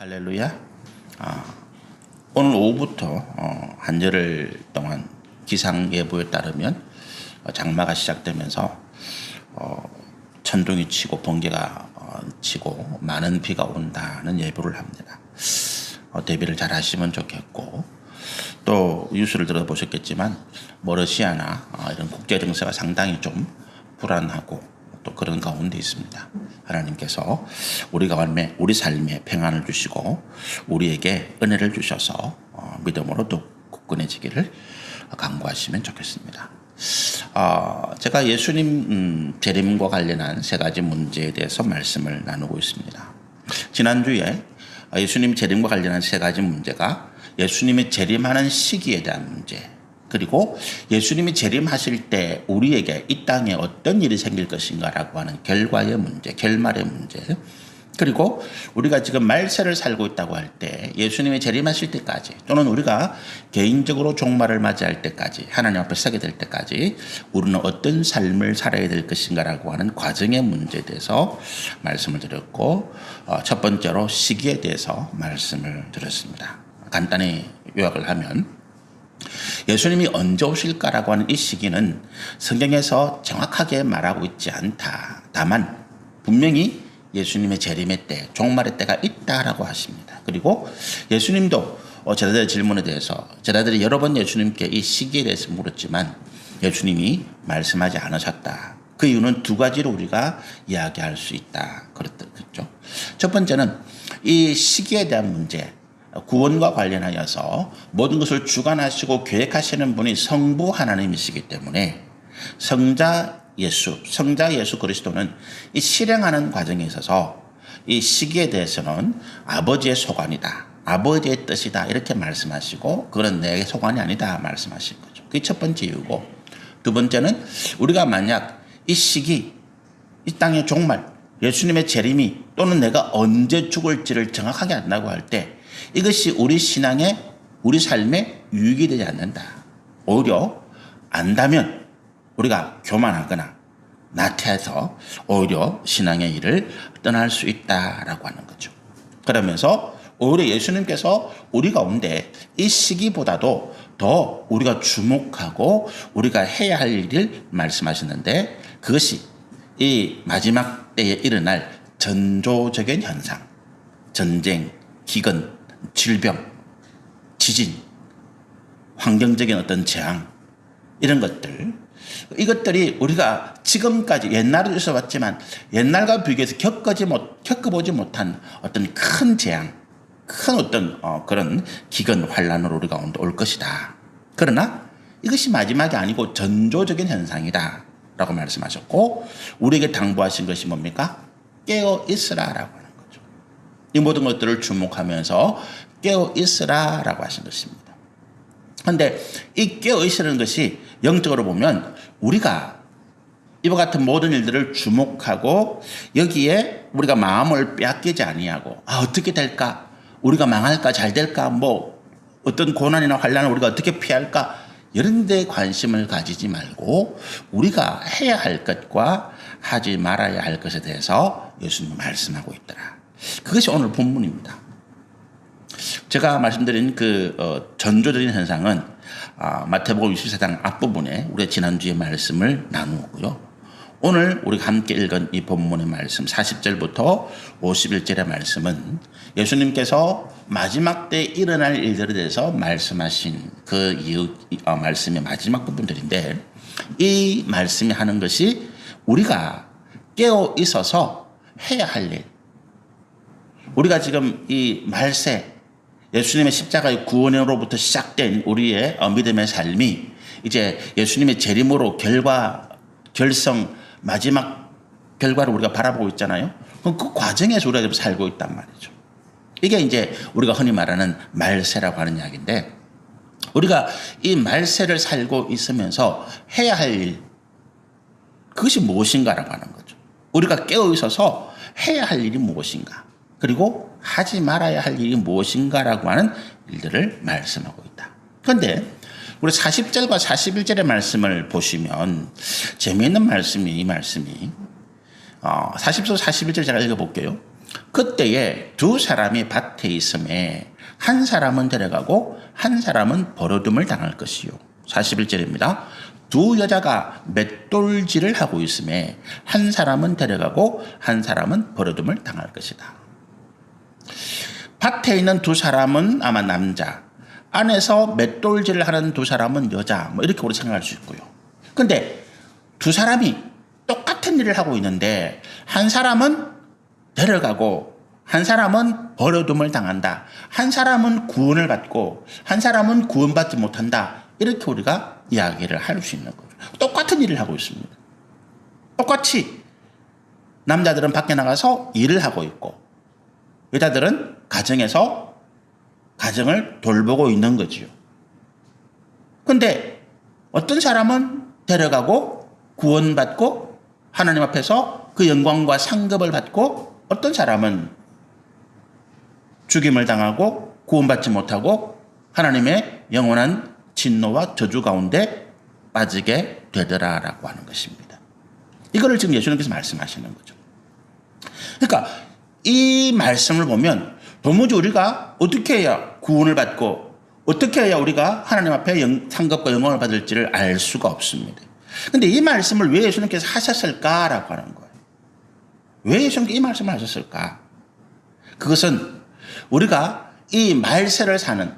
할렐루야. 오늘 오후부터 한여흘 동안 기상 예보에 따르면 장마가 시작되면서 천둥이 치고 번개가 치고 많은 비가 온다는 예보를 합니다. 대비를 잘 하시면 좋겠고, 또 뉴스를 들어보셨겠지만 러시아나 이런 국제 정세가 상당히 좀 불안하고 또 그런 가운데 있습니다. 하나님께서 우리 삶에 평안을 주시고 우리에게 은혜를 주셔서 믿음으로 또 굳건해지기를 간구하시면 좋겠습니다. 제가 예수님 재림과 관련한 세 가지 문제에 대해서 말씀을 나누고 있습니다. 지난주에 예수님 재림과 관련한 세 가지 문제가 예수님이 재림하는 시기에 대한 문제, 그리고 예수님이 재림하실 때 우리에게 이 땅에 어떤 일이 생길 것인가라고 하는 결과의 문제, 결말의 문제, 그리고 우리가 지금 말세를 살고 있다고 할 때 예수님이 재림하실 때까지, 또는 우리가 개인적으로 종말을 맞이할 때까지, 하나님 앞에 서게 될 때까지 우리는 어떤 삶을 살아야 될 것인가라고 하는 과정의 문제에 대해서 말씀을 드렸고, 첫 번째로 시기에 대해서 말씀을 드렸습니다. 간단히 요약을 하면 예수님이 언제 오실까라고 하는 이 시기는 성경에서 정확하게 말하고 있지 않다. 다만 분명히 예수님의 재림의 때, 종말의 때가 있다라고 하십니다. 그리고 예수님도 제자들의 질문에 대해서, 제자들이 여러 번 예수님께 이 시기에 대해서 물었지만 예수님이 말씀하지 않으셨다. 그 이유는 두 가지로 우리가 이야기할 수 있다. 그랬죠. 첫 번째는 이 시기에 대한 문제, 구원과 관련하여서 모든 것을 주관하시고 계획하시는 분이 성부 하나님이시기 때문에 성자 예수 그리스도는 이 실행하는 과정에 있어서 이 시기에 대해서는 아버지의 소관이다, 아버지의 뜻이다, 이렇게 말씀하시고, 그건 내 소관이 아니다 말씀하신 거죠. 그게 첫 번째 이유고, 두 번째는 우리가 만약 이 시기, 이 땅의 종말, 예수님의 재림이 또는 내가 언제 죽을지를 정확하게 안다고 할 때 이것이 우리 신앙에, 우리 삶에 유익이 되지 않는다. 오히려 안다면 우리가 교만하거나 나태해서 오히려 신앙의 일을 떠날 수 있다라고 하는 거죠. 그러면서 오히려 예수님께서 우리 가운데 이 시기보다도 더 우리가 주목하고 우리가 해야 할 일을 말씀하셨는데, 그것이 이 마지막 때에 일어날 전조적인 현상, 전쟁, 기근, 질병, 지진, 환경적인 어떤 재앙, 이런 것들, 이것들이 우리가 지금까지 옛날에 있어왔지만 옛날과 비교해서 겪어보지 못한 어떤 큰 재앙, 큰 어떤 그런 기근, 환란으로 우리가 올 것이다. 그러나 이것이 마지막이 아니고 전조적인 현상이다 라고 말씀하셨고, 우리에게 당부하신 것이 뭡니까? 깨어 있으라라고 하는 거죠. 이 모든 것들을 주목하면서 깨어 있으라라고 하신 것입니다. 그런데 이 깨어 있으라는 것이 영적으로 보면 우리가 이와 같은 모든 일들을 주목하고 여기에 우리가 마음을 빼앗기지 아니하고, 어떻게 될까? 우리가 망할까? 잘 될까? 어떤 고난이나 환난을 우리가 어떻게 피할까? 이런 데 관심을 가지지 말고 우리가 해야 할 것과 하지 말아야 할 것에 대해서 예수님이 말씀하고 있더라. 그것이 오늘 본문입니다. 제가 말씀드린 전조적인 현상은 마태복음 24장 앞부분에 우리가 지난주에 말씀을 나누었고요. 오늘 우리가 함께 읽은 이 본문의 말씀 40절부터 51절의 말씀은 예수님께서 마지막 때 일어날 일들에 대해서 말씀하신 말씀의 마지막 부분들인데, 이 말씀이 하는 것이 우리가 깨어 있어서 해야 할 일, 우리가 지금 이 말세, 예수님의 십자가의 구원으로부터 시작된 우리의 믿음의 삶이 이제 예수님의 재림으로 결성, 마지막 결과를 우리가 바라보고 있잖아요. 그 과정에서 우리가 살고 있단 말이죠. 이게 이제 우리가 흔히 말하는 말세라고 하는 이야기인데, 우리가 이 말세를 살고 있으면서 해야 할 일, 그것이 무엇인가라고 하는 거죠. 우리가 깨어 있어서 해야 할 일이 무엇인가, 그리고 하지 말아야 할 일이 무엇인가라고 하는 일들을 말씀하고 있다. 그런데 우리 40절과 41절의 말씀을 보시면 재미있는 말씀이, 이 말씀이 40절 41절 제가 읽어볼게요. 그때에 두 사람이 밭에 있음에 한 사람은 데려가고 한 사람은 버려둠을 당할 것이요. 41절입니다. 두 여자가 맷돌질을 하고 있음에 한 사람은 데려가고 한 사람은 버려둠을 당할 것이다. 밭에 있는 두 사람은 아마 남자, 안에서 맷돌질을 하는 두 사람은 여자, 뭐 이렇게 우리 생각할 수 있고요. 근데 두 사람이 똑같은 일을 하고 있는데 한 사람은 데려가고 한 사람은 버려둠을 당한다. 한 사람은 구원을 받고 한 사람은 구원받지 못한다. 이렇게 우리가 이야기를 할 수 있는 거죠. 똑같은 일을 하고 있습니다. 똑같이 남자들은 밖에 나가서 일을 하고 있고 여자들은 가정에서 가정을 돌보고 있는 거지요. 그런데 어떤 사람은 데려가고 구원받고 하나님 앞에서 그 영광과 상급을 받고 어떤 사람은 죽임을 당하고 구원받지 못하고 하나님의 영원한 진노와 저주 가운데 빠지게 되더라라고 하는 것입니다. 이거를 지금 예수님께서 말씀하시는 거죠. 그러니까 이 말씀을 보면 도무지 우리가 어떻게 해야 구원을 받고 어떻게 해야 우리가 하나님 앞에 상급과 영광을 받을지를 알 수가 없습니다. 그런데 이 말씀을 왜 예수님께서 하셨을까라고 하는 거예요. 왜 예수님께서 이 말씀을 하셨을까? 그것은 우리가 이 말세를 사는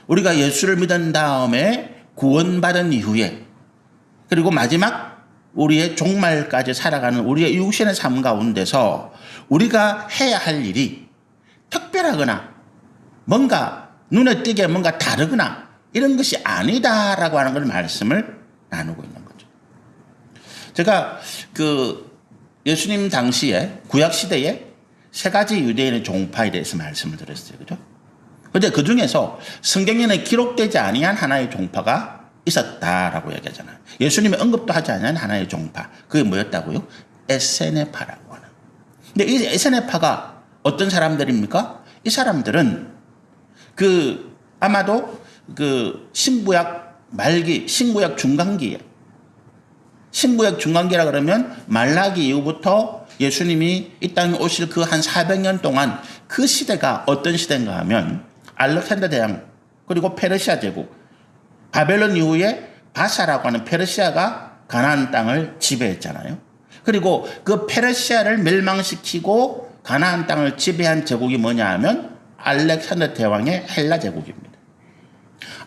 우리가 예수를 믿은 다음에 구원받은 이후에 그리고 마지막 우리의 종말까지 살아가는 우리의 육신의 삶 가운데서 우리가 해야 할 일이 특별하거나 뭔가 눈에 띄게 뭔가 다르거나 이런 것이 아니다라고 하는 걸 말씀을 나누고 있는 거죠. 제가 예수님 당시에 구약 시대에 세 가지 유대인의 종파에 대해서 말씀을 드렸어요. 그죠? 그런데 그 중에서 성경에는 기록되지 아니한 하나의 종파가 있었다라고 얘기하잖아요. 예수님이 언급도 하지 않은 하나의 종파. 그게 뭐였다고요? 에세네파라고 하는. 근데 이 에세네파가 어떤 사람들입니까? 이 사람들은 아마도 신구약 말기, 신구약 중간기에 신구약 중간기라 그러면 말라기 이후부터 예수님이 이 땅에 오실 그 한 400년 동안 그 시대가 어떤 시대인가 하면 알렉산더 대왕 그리고 페르시아 제국 바벨론 이후에 바사라고 하는 페르시아가 가나안 땅을 지배했잖아요. 그리고 그 페르시아를 멸망시키고 가나안 땅을 지배한 제국이 뭐냐 하면 알렉산더 대왕의 헬라 제국입니다.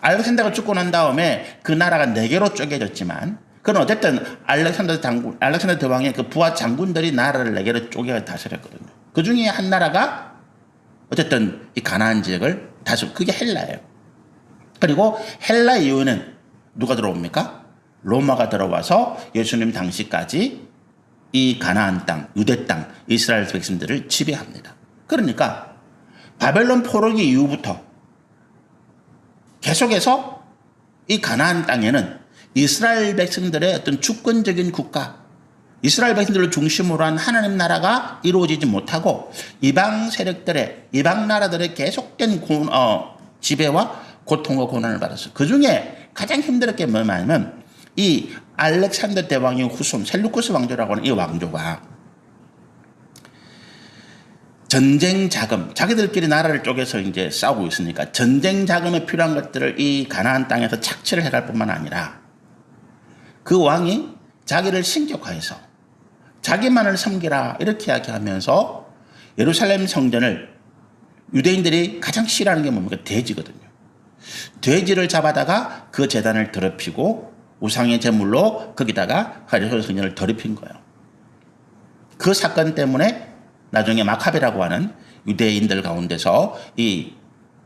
알렉산더가 죽고 난 다음에 그 나라가 4개로 쪼개졌지만 그건 어쨌든 알렉산더 대왕의 그 부하 장군들이 나라를 4개로 쪼개 다스렸거든요. 그 중에 한 나라가 어쨌든 이 가나안 지역을 그게 헬라예요. 그리고 헬라 이후에는 누가 들어옵니까? 로마가 들어와서 예수님 당시까지 이 가나안 땅, 유대 땅, 이스라엘 백성들을 지배합니다. 그러니까 바벨론 포로기 이후부터 계속해서 이 가나안 땅에는 이스라엘 백성들의 어떤 주권적인 국가, 이스라엘 백성들을 중심으로 한 하나님 나라가 이루어지지 못하고 이방 세력들의, 이방 나라들의 계속된 지배와 고통과 고난을 받았어요. 그 중에 가장 힘들었게 뭐냐면 이 알렉산더 대왕의 후손, 셀루쿠스 왕조라고 하는 이 왕조가 전쟁 자금, 자기들끼리 나라를 쪼개서 이제 싸우고 있으니까 전쟁 자금에 필요한 것들을 이 가나안 땅에서 착취를 해갈 뿐만 아니라 그 왕이 자기를 신격화해서 자기만을 섬기라 이렇게 이야기하면서 예루살렘 성전을 유대인들이 가장 싫어하는 게 뭡니까? 돼지거든요. 돼지를 잡아다가 그 제단을 더럽히고 우상의 제물로 거기다가 예루살렘 성전을 더럽힌 거예요. 그 사건 때문에 나중에 마카베라고 하는 유대인들 가운데서 이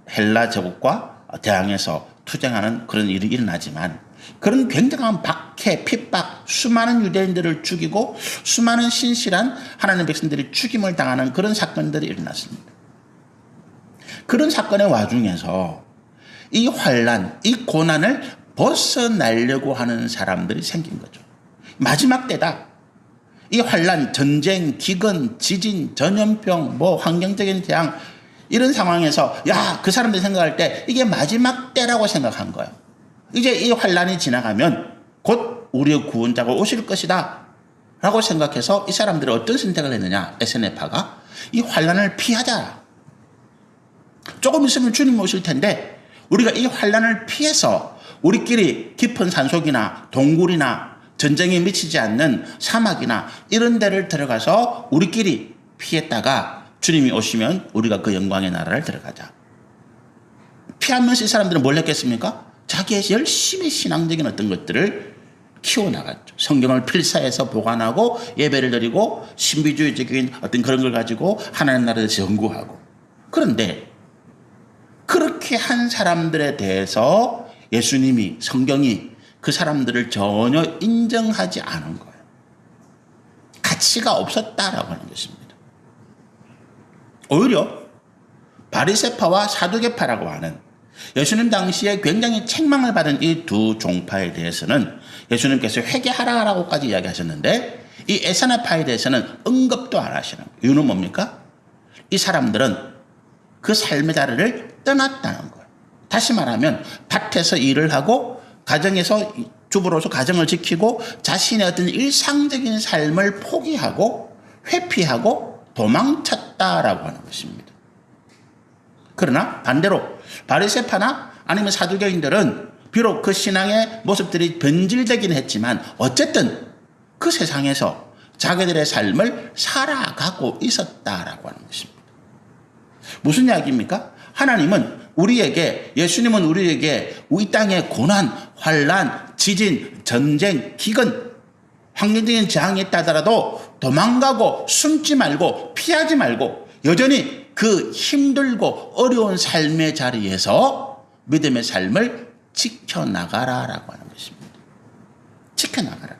헬라 제국과 대항해서 투쟁하는 그런 일이 일어나지만 그런 굉장한 박해, 핍박, 수많은 유대인들을 죽이고 수많은 신실한 하나님 백성들이 죽임을 당하는 그런 사건들이 일어났습니다. 그런 사건의 와중에서 이 환난, 이 고난을 벗어나려고 하는 사람들이 생긴 거죠. 마지막 때다. 이 환난, 전쟁, 기근, 지진, 전염병, 환경적인 재앙 이런 상황에서 그 사람들이 생각할 때 이게 마지막 때라고 생각한 거예요. 이제 이 환난이 지나가면 곧 우리의 구원자가 오실 것이다 라고 생각해서 이 사람들이 어떤 선택을 했느냐, 에세네파가 이 환난을 피하자. 조금 있으면 주님 오실 텐데 우리가 이 환난을 피해서 우리끼리 깊은 산속이나 동굴이나 전쟁에 미치지 않는 사막이나 이런 데를 들어가서 우리끼리 피했다가 주님이 오시면 우리가 그 영광의 나라를 들어가자. 피하면서 이 사람들은 뭘 했겠습니까? 자기의 열심히 신앙적인 어떤 것들을 키워나갔죠. 성경을 필사해서 보관하고 예배를 드리고 신비주의적인 어떤 그런 걸 가지고 하나님 나라를 연구하고. 그런데 그렇게 한 사람들에 대해서 예수님이 성경이 그 사람들을 전혀 인정하지 않은 거예요. 가치가 없었다라고 하는 것입니다. 오히려 바리새파와 사두개파라고 하는 예수님 당시에 굉장히 책망을 받은 이 두 종파에 대해서는 예수님께서 회개하라라고까지 이야기하셨는데 이 에사나파에 대해서는 언급도 안 하시는 거예요. 이유는 뭡니까? 이 사람들은 그 삶의 자리를 떠났다는 거예요. 다시 말하면 밭에서 일을 하고 가정에서 주부로서 가정을 지키고 자신의 어떤 일상적인 삶을 포기하고 회피하고 도망쳤다라고 하는 것입니다. 그러나 반대로 바리새파나 아니면 사두개인들은 비록 그 신앙의 모습들이 변질되긴 했지만 어쨌든 그 세상에서 자기들의 삶을 살아가고 있었다라고 하는 것입니다. 무슨 이야기입니까? 하나님은 우리에게, 예수님은 우리에게 이 땅의 고난, 환난, 지진, 전쟁, 기근, 환경적인 재앙이 있다더라도 도망가고 숨지 말고 피하지 말고 여전히 그 힘들고 어려운 삶의 자리에서 믿음의 삶을 지켜나가라라고 하는 것입니다. 지켜나가라.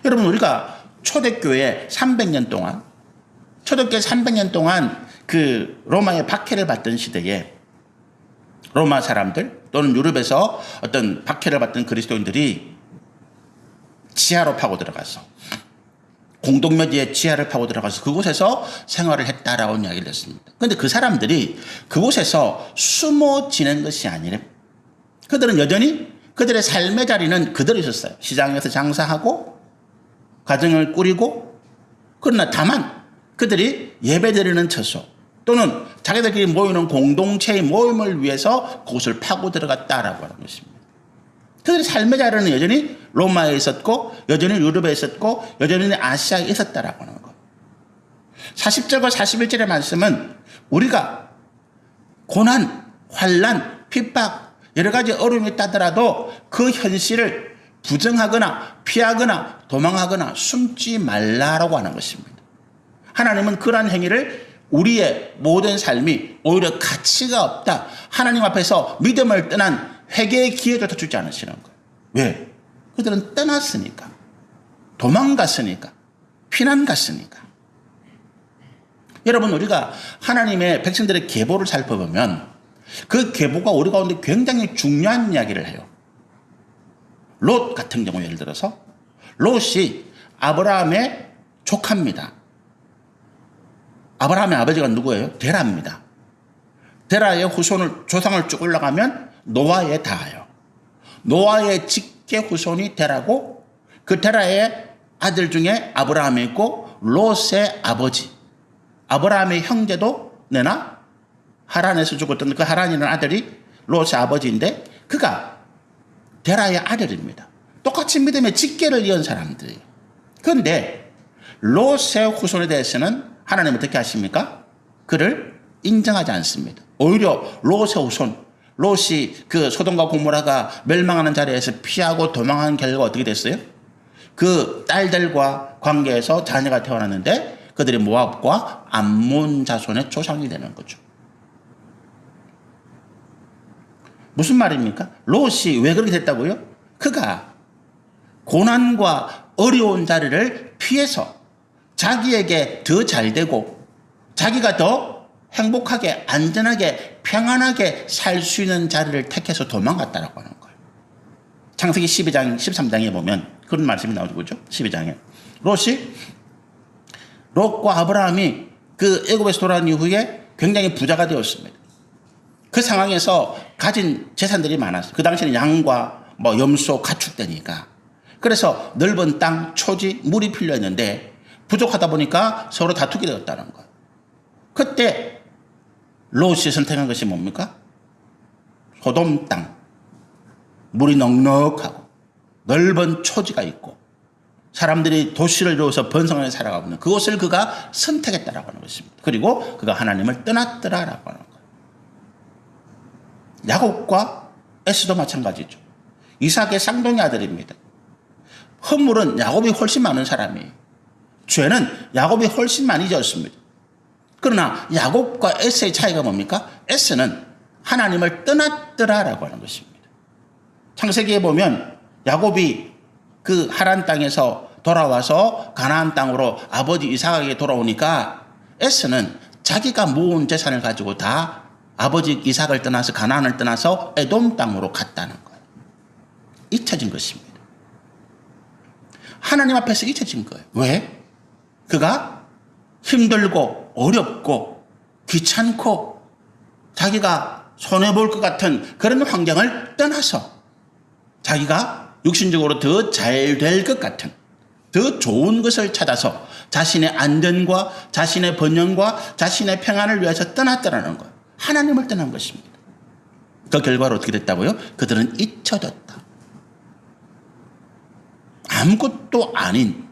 여러분, 우리가 초대교회 300년 동안, 초대교회 300년 동안 그 로마의 박해를 받던 시대에 로마 사람들 또는 유럽에서 어떤 박해를 받던 그리스도인들이 지하로 파고 들어가서 공동묘지에 지하를 파고 들어가서 그곳에서 생활을 했다라고 이야기를 했습니다. 그런데 그 사람들이 그곳에서 숨어 지낸 것이 아니라 그들은 여전히 그들의 삶의 자리는 그대로 있었어요. 시장에서 장사하고 가정을 꾸리고 그러나 다만 그들이 예배드리는 처소 또는 자기들끼리 모이는 공동체의 모임을 위해서 그곳을 파고 들어갔다라고 하는 것입니다. 그들의 삶의 자리는 여전히 로마에 있었고 여전히 유럽에 있었고 여전히 아시아에 있었다라고 하는 것. 40절과 41절의 말씀은 우리가 고난, 환난, 핍박 여러 가지 어려움이 있다더라도 그 현실을 부정하거나 피하거나 도망하거나 숨지 말라라고 하는 것입니다. 하나님은 그러한 행위를 우리의 모든 삶이 오히려 가치가 없다. 하나님 앞에서 믿음을 떠난 회개의 기회조차 주지 않으시는 거예요. 왜? 그들은 떠났으니까. 도망갔으니까. 피난 갔으니까. 여러분, 우리가 하나님의 백성들의 계보를 살펴보면 그 계보가 우리 가운데 굉장히 중요한 이야기를 해요. 롯 같은 경우 예를 들어서 롯이 아브라함의 조카입니다. 아브라함의 아버지가 누구예요? 데라입니다. 데라의 후손을 조상을 쭉 올라가면 노아에 닿아요. 노아의 직계 후손이 데라고 그 데라의 아들 중에 아브라함이 있고 롯의 아버지 아브라함의 형제도 내나 하란에서 죽었던 그 하란이라는 아들이 롯의 아버지인데 그가 데라의 아들입니다. 똑같이 믿음의 직계를 이은 사람들이에요. 그런데 롯의 후손에 대해서는 하나님 어떻게 하십니까? 그를 인정하지 않습니다. 오히려 롯의 후손, 롯이 그 소돔과 고모라가 멸망하는 자리에서 피하고 도망한 결과 어떻게 됐어요? 그 딸들과 관계에서 자녀가 태어났는데 그들이 모압과 암몬 자손의 조상이 되는 거죠. 무슨 말입니까? 롯이 왜 그렇게 됐다고요? 그가 고난과 어려운 자리를 피해서 자기에게 더 잘되고 자기가 더 행복하게 안전하게 평안하게 살 수 있는 자리를 택해서 도망갔다라고 하는 거예요. 창세기 12장 13장에 보면 그런 말씀이 나오죠. 그죠? 12장에 롯과 아브라함이 그 애굽에서 돌아온 이후에 굉장히 부자가 되었습니다. 그 상황에서 가진 재산들이 많았어요. 그 당시에는 양과 염소 가축되니까. 그래서 넓은 땅, 초지, 물이 필요했는데 부족하다 보니까 서로 다투게 되었다는 거예요. 그때 롯이 선택한 것이 뭡니까? 소돔 땅. 물이 넉넉하고 넓은 초지가 있고 사람들이 도시를 이루어서 번성하게 살아가고 있는 그곳을 그가 선택했다라고 하는 것입니다. 그리고 그가 하나님을 떠났더라라고 하는 거예요. 야곱과 에스도 마찬가지죠. 이삭의 쌍둥이 아들입니다. 허물은 야곱이 훨씬 많은 사람이에요. 죄는 야곱이 훨씬 많이 지었습니다. 그러나 야곱과 에스의 차이가 뭡니까? 에스는 하나님을 떠났더라라고 하는 것입니다. 창세기에 보면 야곱이 그 하란 땅에서 돌아와서 가나안 땅으로 아버지 이삭에게 돌아오니까 에스는 자기가 모은 재산을 가지고 다 아버지 이삭을 떠나서 가나안을 떠나서 에돔 땅으로 갔다는 거예요. 잊혀진 것입니다. 하나님 앞에서 잊혀진 거예요. 왜? 그가 힘들고 어렵고 귀찮고 자기가 손해볼 것 같은 그런 환경을 떠나서 자기가 육신적으로 더 잘 될 것 같은 더 좋은 것을 찾아서 자신의 안전과 자신의 번영과 자신의 평안을 위해서 떠났다는 거예요. 하나님을 떠난 것입니다. 그 결과로 어떻게 됐다고요? 그들은 잊혀졌다. 아무것도 아닌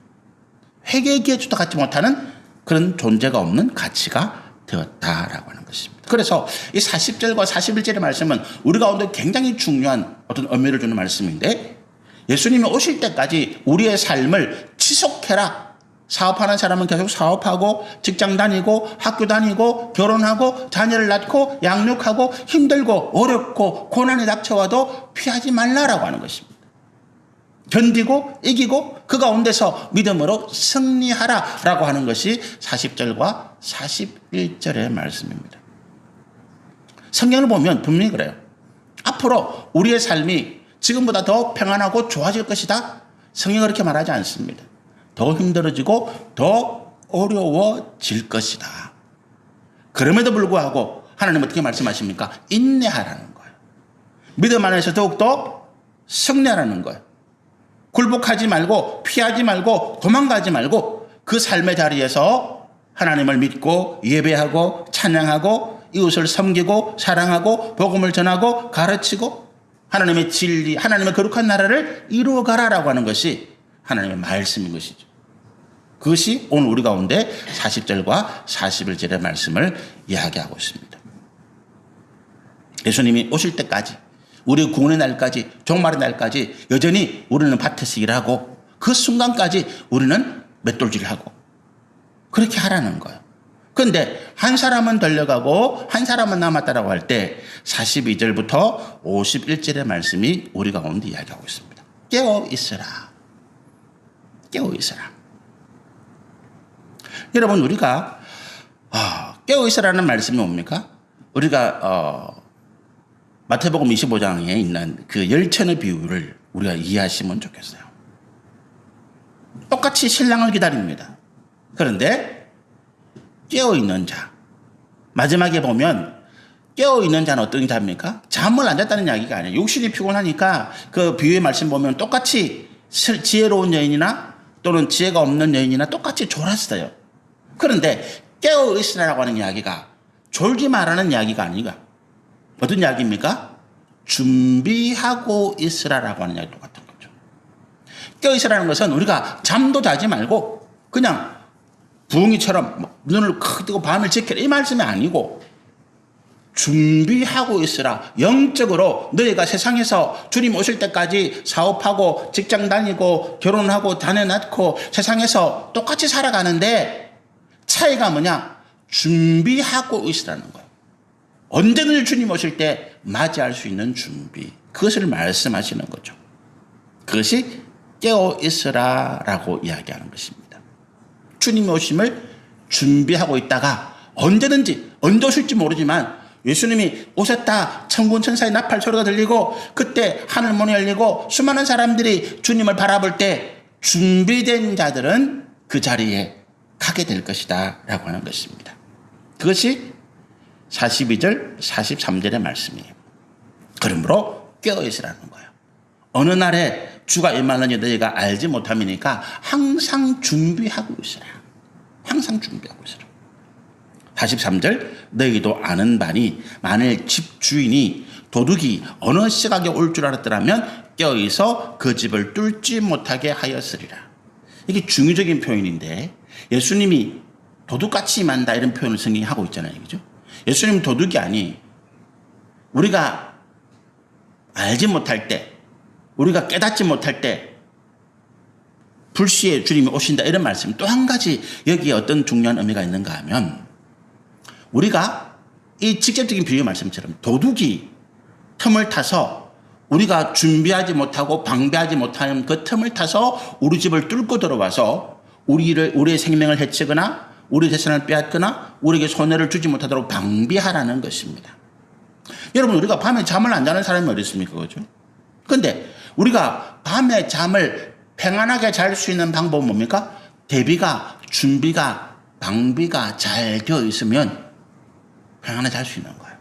회개기에도 갖지 못하는 그런 존재가 없는 가치가 되었다라고 하는 것입니다. 그래서 이 40절과 41절의 말씀은 우리 가운데 굉장히 중요한 어떤 의미를 주는 말씀인데 예수님이 오실 때까지 우리의 삶을 지속해라. 사업하는 사람은 계속 사업하고 직장 다니고 학교 다니고 결혼하고 자녀를 낳고 양육하고 힘들고 어렵고 고난이 닥쳐와도 피하지 말라라고 하는 것입니다. 견디고 이기고 그 가운데서 믿음으로 승리하라라고 하는 것이 40절과 41절의 말씀입니다. 성경을 보면 분명히 그래요. 앞으로 우리의 삶이 지금보다 더 평안하고 좋아질 것이다. 성경은 그렇게 말하지 않습니다. 더 힘들어지고 더 어려워질 것이다. 그럼에도 불구하고 하나님은 어떻게 말씀하십니까? 인내하라는 거예요. 믿음 안에서 더욱더 승리하라는 거예요. 굴복하지 말고 피하지 말고 도망가지 말고 그 삶의 자리에서 하나님을 믿고 예배하고 찬양하고 이웃을 섬기고 사랑하고 복음을 전하고 가르치고 하나님의 진리, 하나님의 거룩한 나라를 이루어가라라고 하는 것이 하나님의 말씀인 것이죠. 그것이 오늘 우리 가운데 40절과 41절의 말씀을 이야기하고 있습니다. 예수님이 오실 때까지 우리 구원의 날까지 종말의 날까지 여전히 우리는 밭에서 일하고 그 순간까지 우리는 맷돌질을 하고 그렇게 하라는 거예요. 그런데 한 사람은 달려가고 한 사람은 남았다라고 할 때 42절부터 51절의 말씀이 우리 가운데 이야기하고 있습니다. 깨어 있으라. 깨어 있으라. 여러분 우리가 깨어 있으라는 말씀이 뭡니까? 우리가 마태복음 25장에 있는 그 열천의 비유를 우리가 이해하시면 좋겠어요. 똑같이 신랑을 기다립니다. 그런데 깨어있는 자. 마지막에 보면 깨어있는 자는 어떤 자입니까? 잠을 안 잤다는 이야기가 아니에요. 육신이 피곤하니까 그 비유의 말씀 보면 똑같이 지혜로운 여인이나 또는 지혜가 없는 여인이나 똑같이 졸았어요. 그런데 깨어있으라고 하는 이야기가 졸지 말라는 이야기가 아니가 어떤 이야기입니까? 준비하고 있으라라고 하는 이야기 똑같은 거죠. 깨어있으라는 것은 우리가 잠도 자지 말고 그냥 부엉이처럼 눈을 크게 뜨고 밤을 지켜라 이 말씀이 아니고 준비하고 있으라. 영적으로 너희가 세상에서 주님 오실 때까지 사업하고 직장 다니고 결혼하고 자녀 낳고 세상에서 똑같이 살아가는데 차이가 뭐냐? 준비하고 있으라는 거예요. 언제든지 주님 오실 때 맞이할 수 있는 준비. 그것을 말씀하시는 거죠. 그것이 깨어 있으라라고 이야기하는 것입니다. 주님 오심을 준비하고 있다가 언제든지 언제 오실지 모르지만 예수님이 오셨다 천군 천사의 나팔 소리가 들리고 그때 하늘 문이 열리고 수많은 사람들이 주님을 바라볼 때 준비된 자들은 그 자리에 가게 될 것이다 라고 하는 것입니다. 그것이 42절 43절의 말씀이에요. 그러므로 깨어있으라는 거예요. 어느 날에 주가 임하는지 너희가 알지 못함이니까 항상 준비하고 있으라. 항상 준비하고 있으라. 43절 너희도 아는 바니 만일 집주인이 도둑이 어느 시각에 올 줄 알았더라면 껴있어 그 집을 뚫지 못하게 하였으리라. 이게 중의적인 표현인데 예수님이 도둑같이 임한다 이런 표현을 성경이 하고 있잖아요. 그죠? 예수님 도둑이 아니 우리가 알지 못할 때 우리가 깨닫지 못할 때 불시에 주님이 오신다 이런 말씀. 또 한 가지 여기에 어떤 중요한 의미가 있는가 하면 우리가 이 직접적인 비유 말씀처럼 도둑이 틈을 타서 우리가 준비하지 못하고 방비하지 못하는 그 틈을 타서 우리 집을 뚫고 들어와서 우리의 생명을 해치거나 우리 재산을 빼앗거나 우리에게 손해를 주지 못하도록 방비하라는 것입니다. 여러분 우리가 밤에 잠을 안 자는 사람이 어디 있습니까? 그죠? 그런데 우리가 밤에 잠을 평안하게 잘 수 있는 방법은 뭡니까? 대비가 준비가 방비가 잘 되어 있으면 평안하게 잘 수 있는 거예요.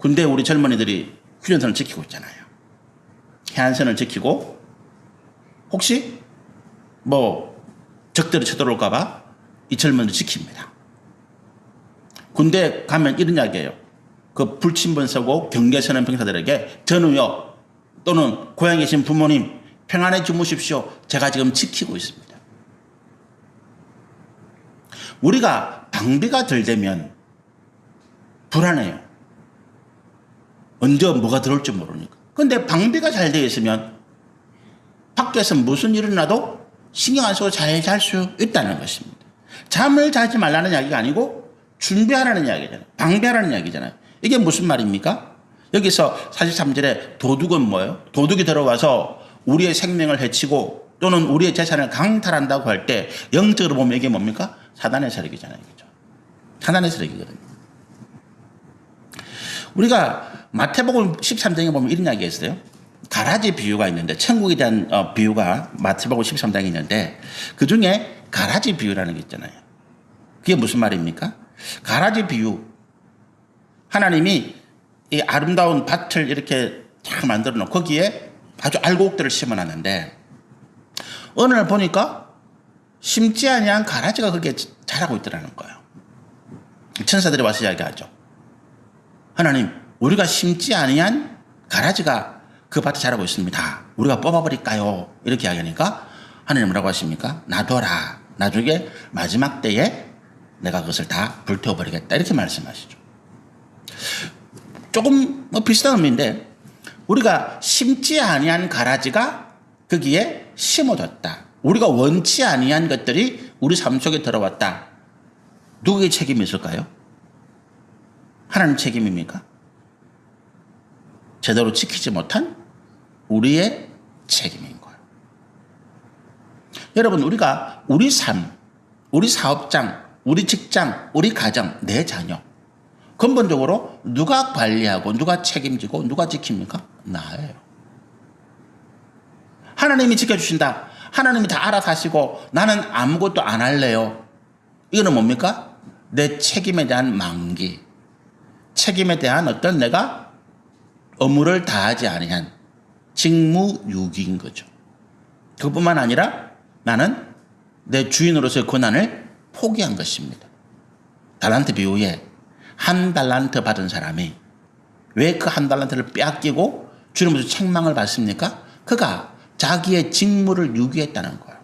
근데 우리 젊은이들이 휴전선을 지키고 있잖아요. 해안선을 지키고 혹시 적들이 쳐들어올까봐 이 젊은이들 지킵니다. 군대 가면 이런 이야기예요. 그 불침번 서고 경계 서는 병사들에게 전우여 또는 고향에 계신 부모님 평안히 주무십시오. 제가 지금 지키고 있습니다. 우리가 방비가 덜 되면 불안해요. 언제 뭐가 들어올지 모르니까. 그런데 방비가 잘 되어 있으면 밖에서 무슨 일이 나도 신경 안 쓰고 잘 잘 수 있다는 것입니다. 잠을 자지 말라는 이야기가 아니고 준비하라는 이야기잖아요. 방비하라는 이야기잖아요. 이게 무슨 말입니까? 여기서 43절에 도둑은 뭐예요? 도둑이 들어와서 우리의 생명을 해치고 또는 우리의 재산을 강탈한다고 할 때 영적으로 보면 이게 뭡니까? 사단의 세력이잖아요. 그죠? 사단의 세력이거든요. 우리가 마태복음 13장에 보면 이런 이야기가 있어요. 가라지 비유가 있는데 천국에 대한 비유가 마태복음 13장에 있는데 그중에 가라지 비유라는 게 있잖아요. 그게 무슨 말입니까? 가라지 비유. 하나님이 이 아름다운 밭을 이렇게 잘 만들어 놓고 거기에 아주 알곡들을 심어 놨는데 어느 날 보니까 심지 아니한 가라지가 거기에 자라고 있더라는 거예요. 천사들이 와서 이야기하죠. 하나님, 우리가 심지 아니한 가라지가 그 밭에 자라고 있습니다. 우리가 뽑아버릴까요? 이렇게 이야기하니까 하나님 뭐라고 하십니까? 놔둬라. 나중에 마지막 때에 내가 그것을 다 불태워버리겠다. 이렇게 말씀하시죠. 조금 비슷한 의미인데 우리가 심지 아니한 가라지가 거기에 심어졌다. 우리가 원치 아니한 것들이 우리 삶 속에 들어왔다. 누구의 책임이 있을까요? 하나님 책임입니까? 제대로 지키지 못한 우리의 책임인 거예요. 여러분 우리가 우리 삶, 우리 사업장, 우리 직장, 우리 가정, 내 자녀 근본적으로 누가 관리하고 누가 책임지고 누가 지킵니까? 나예요. 하나님이 지켜주신다. 하나님이 다 알아서 하시고 나는 아무것도 안 할래요. 이거는 뭡니까? 내 책임에 대한 망기. 책임에 대한 어떤 내가 업무를 다하지 아니한 직무유기인 거죠. 그뿐만 아니라 나는 내 주인으로서의 권한을 포기한 것입니다. 달란트 비유에 한 달란트 받은 사람이 왜 그 한 달란트를 빼앗기고 주님으로서 책망을 받습니까? 그가 자기의 직무를 유기했다는 거예요.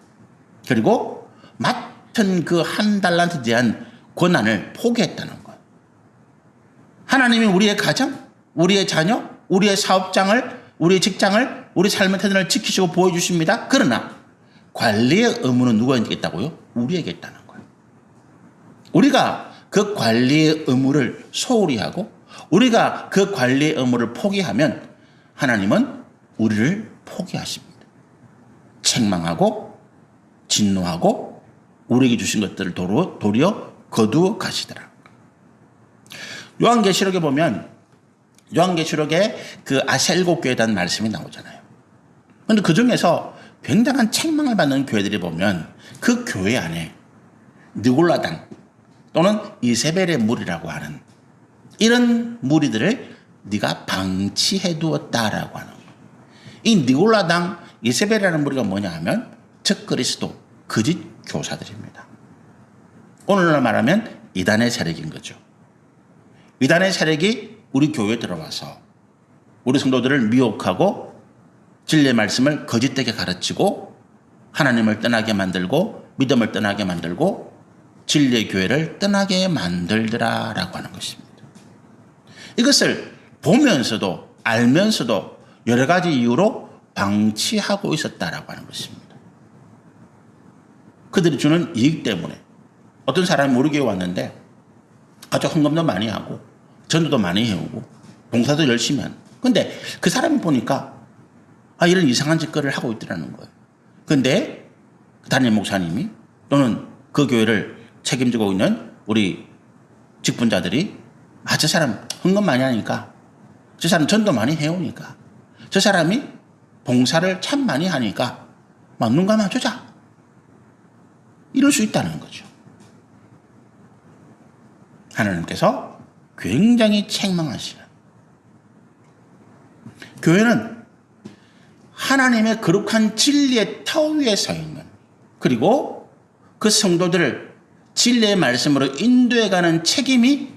그리고 맡은 그 한 달란트에 대한 권한을 포기했다는 거예요. 하나님이 우리의 가정, 우리의 자녀, 우리의 사업장을, 우리의 직장을, 우리 삶의 태도를 지키시고 보여주십니다. 그러나 관리의 의무는 누구에게 있다고요? 우리에게 있다는 거예요. 우리가 그 관리의 의무를 소홀히 하고 우리가 그 관리의 의무를 포기하면 하나님은 우리를 포기하십니다. 책망하고 진노하고 우리에게 주신 것들을 도리어 거두어 가시더라. 요한계시록에 보면 요한계시록에 그 아시아 7교회에 대한 말씀이 나오잖아요. 그런데 그 중에서 굉장한 책망을 받는 교회들이 보면 그 교회 안에 느골라당 또는 이세벨의 무리라고 하는 이런 무리들을 네가 방치해 두었다라고 하는 거예요. 이 느골라당 이세벨이라는 무리가 뭐냐 하면 적그리스도 거짓 교사들입니다. 오늘날 말하면 이단의 세력인 거죠. 이단의 세력이 우리 교회에 들어와서 우리 성도들을 미혹하고 진리의 말씀을 거짓되게 가르치고 하나님을 떠나게 만들고 믿음을 떠나게 만들고 진리의 교회를 떠나게 만들더라라고 하는 것입니다. 이것을 보면서도 알면서도 여러 가지 이유로 방치하고 있었다라고 하는 것입니다. 그들이 주는 이익 때문에 어떤 사람이 우리 교회 왔는데 아주 헌금도 많이 하고 전도도 많이 해오고 봉사도 열심히 하는. 근데 그 사람이 보니까 이런 이상한 짓거리를 하고 있더라는 거예요. 근데 담임 목사님이 또는 그 교회를 책임지고 있는 우리 직분자들이 저 사람 헌금 많이 하니까 저 사람 전도 많이 해오니까 저 사람이 봉사를 참 많이 하니까 눈 감아주자. 이럴 수 있다는 거죠. 하나님께서 굉장히 책망하시는. 교회는 하나님의 거룩한 진리의 터 위에 서 있는, 그리고 그 성도들을 진리의 말씀으로 인도해가는 책임이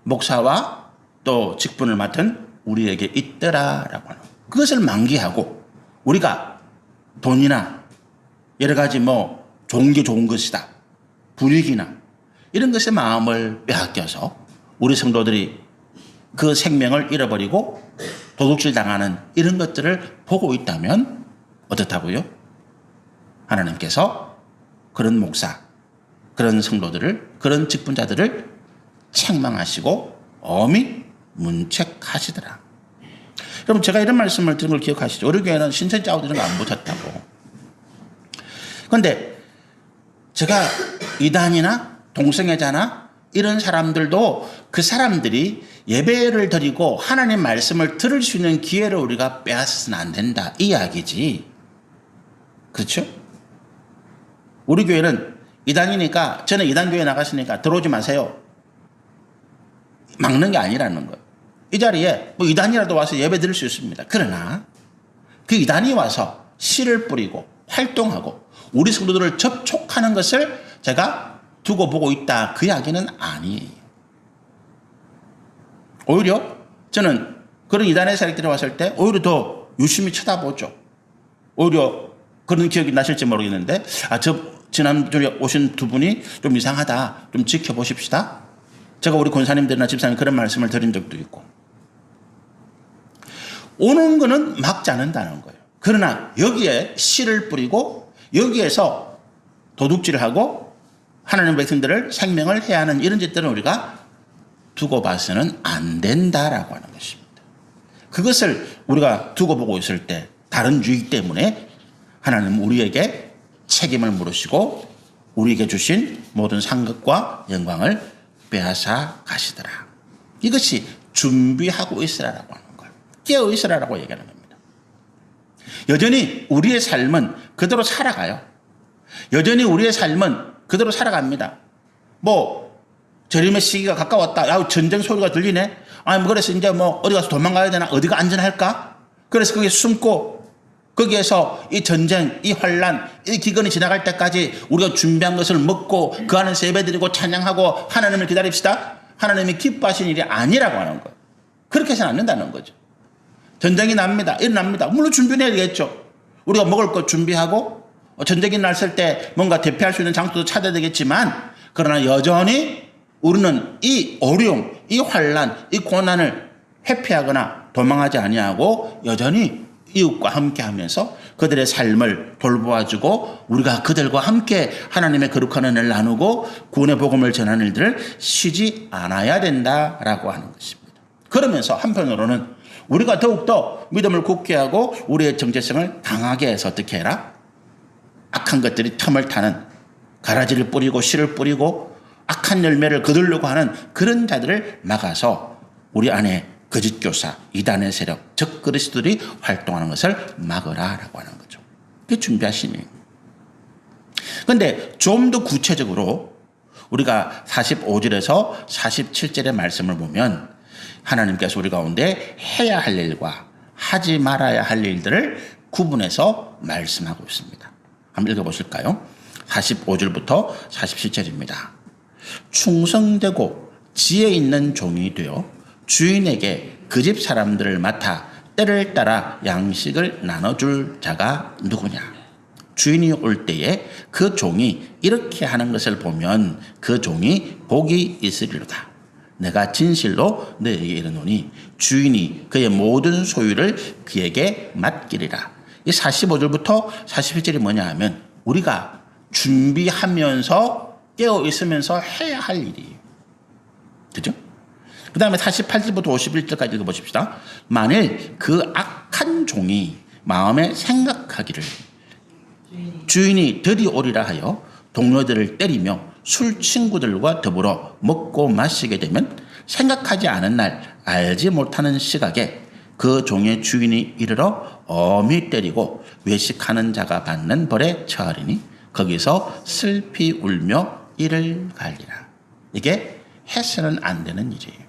목사와 또 직분을 맡은 우리에게 있더라라고 하는. 그것을 만기하고 우리가 돈이나 여러 가지 좋은 게 좋은 것이다, 불이익이나 이런 것에 마음을 빼앗겨서 우리 성도들이 그 생명을 잃어버리고 도둑질 당하는 이런 것들을 보고 있다면 어떻다고요? 하나님께서 그런 목사, 그런 성도들을, 그런 직분자들을 책망하시고 엄히 문책하시더라. 여러분, 제가 이런 말씀을 드린 걸 기억하시죠? 우리 교회는 신천지 아웃 이런 거 안 붙였다고. 그런데 제가 이단이나 동성애자나 이런 사람들도 그 사람들이 예배를 드리고 하나님 말씀을 들을 수 있는 기회를 우리가 빼앗아서는 안 된다, 이 이야기지. 그렇죠? 우리 교회는 이단이니까, 저는 이단 교회 나갔으니까 들어오지 마세요, 막는 게 아니라는 거예요. 이 자리에 이단이라도 와서 예배 드릴 수 있습니다. 그러나 그 이단이 와서 씨를 뿌리고 활동하고 우리 성도들을 접촉하는 것을 제가 두고 보고 있다, 그 이야기는 아니에요. 오히려 저는 그런 이단의 세력들이 왔을 때 오히려 더 유심히 쳐다보죠. 오히려 그런 기억이 나실지 모르겠는데 지난주에 오신 두 분이 좀 이상하다, 좀 지켜보십시다. 제가 우리 권사님들이나 집사님 그런 말씀을 드린 적도 있고. 오는 거는 막지 않는다는 거예요. 그러나 여기에 씨를 뿌리고 여기에서 도둑질을 하고 하나님의 백성들을 생명을 해야 하는 이런 짓들은 우리가 두고 봐서는 안 된다라고 하는 것입니다. 그것을 우리가 두고 보고 있을 때 다른 유익 때문에 하나님은 우리에게 책임을 물으시고 우리에게 주신 모든 상급과 영광을 빼앗아 가시더라. 이것이 준비하고 있으라라고 하는 거예요. 깨어 있으라라고 얘기하는 겁니다. 여전히 우리의 삶은 그대로 살아가요. 여전히 우리의 삶은 그대로 살아갑니다. 재림의 시기가 가까웠다. 전쟁 소리가 들리네. 그래서 이제 어디 가서 도망가야 되나? 어디가 안전할까? 그래서 거기에 숨고 거기에서 이 전쟁, 이 환란, 이 기근이 지나갈 때까지 우리가 준비한 것을 먹고 그 안에서 예배드리고 찬양하고 하나님을 기다립시다. 하나님이 기뻐하시는 일이 아니라고 하는 거예요. 그렇게 해서는 안 된다는 거죠. 전쟁이 납니다. 일어납니다. 물론 준비는 해야겠죠. 우리가 먹을 것 준비하고 전쟁이 났을 때 뭔가 대피할 수 있는 장소도 찾아야 되겠지만, 그러나 여전히 우리는 이 어려움, 이 환란, 이 고난을 회피하거나 도망하지 아니하고 여전히 이웃과 함께 하면서 그들의 삶을 돌보아주고 우리가 그들과 함께 하나님의 거룩한 은혜를 나누고 구원의 복음을 전하는 일들을 쉬지 않아야 된다라고 하는 것입니다. 그러면서 한편으로는 우리가 더욱더 믿음을 굳게 하고 우리의 정체성을 강하게 해서 어떻게 해라? 악한 것들이 틈을 타는, 가라지를 뿌리고 씨를 뿌리고 악한 열매를 거두려고 하는 그런 자들을 막아서 우리 안에 거짓 교사, 이단의 세력, 적 그리스도들이 활동하는 것을 막으라라고 하는 거죠. 그게 준비하시니. 그런데 좀 더 구체적으로 우리가 45절에서 47절의 말씀을 보면 하나님께서 우리 가운데 해야 할 일과 하지 말아야 할 일들을 구분해서 말씀하고 있습니다. 한번 읽어보실까요? 45절부터 47절입니다. 충성되고 지혜 있는 종이 되어 주인에게 그 집 사람들을 맡아 때를 따라 양식을 나눠줄 자가 누구냐. 주인이 올 때에 그 종이 이렇게 하는 것을 보면 그 종이 복이 있으리로다. 내가 진실로 너에게 이르노니 주인이 그의 모든 소유를 그에게 맡기리라. 이 45절부터 47절이 뭐냐 하면 우리가 준비하면서 깨어 있으면서 해야 할 일이에요. 그죠? 그 다음에 48절부터 51절까지 읽어보십시다. 만일 그 악한 종이 마음에 생각하기를 주인이 들이오리라 하여 동료들을 때리며 술 친구들과 더불어 먹고 마시게 되면 생각하지 않은 날 알지 못하는 시각에 그 종의 주인이 이르러 엄히 때리고 외식하는 자가 받는 벌에 처하리니 거기서 슬피 울며 이를 갈리라. 이게 해서는 안 되는 일이에요.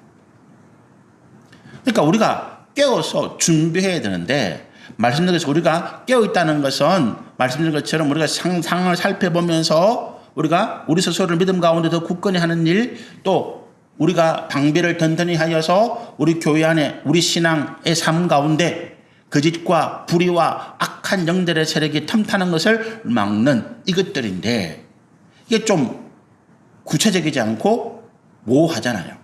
그러니까 우리가 깨어서 준비해야 되는데 말씀드린 것처럼 우리가 깨어있다는 것은 말씀드린 것처럼 우리가 상황을 살펴보면서 우리가 우리 스스로를 믿음 가운데 더 굳건히 하는 일, 또 우리가 방비를 든든히 하여서 우리 교회 안에 우리 신앙의 삶 가운데 거짓과 불의와 악한 영들의 세력이 틈타는 것을 막는 이것들인데 이게 좀 구체적이지 않고 모호하잖아요.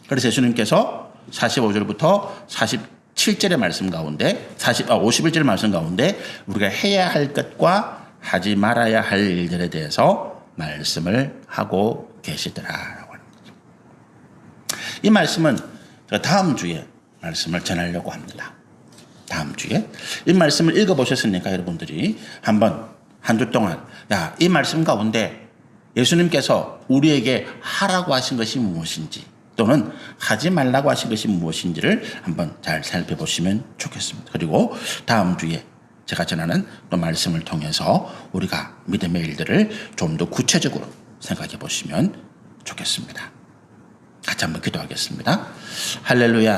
그래서 예수님께서 45절부터 47절의 말씀 가운데 51절의 말씀 가운데 우리가 해야 할 것과 하지 말아야 할 일들에 대해서 말씀을 하고 계시더라라고 하는 거죠. 이 말씀은 제가 다음 주에 말씀을 전하려고 합니다. 다음 주에 이 말씀을 읽어보셨으니까 여러분들이 한번 한 주 동안 이 말씀 가운데 예수님께서 우리에게 하라고 하신 것이 무엇인지 또는 하지 말라고 하신 것이 무엇인지를 한번 잘 살펴보시면 좋겠습니다. 그리고 다음 주에 제가 전하는 또 말씀을 통해서 우리가 믿음의 일들을 좀 더 구체적으로 생각해 보시면 좋겠습니다. 같이 한번 기도하겠습니다. 할렐루야.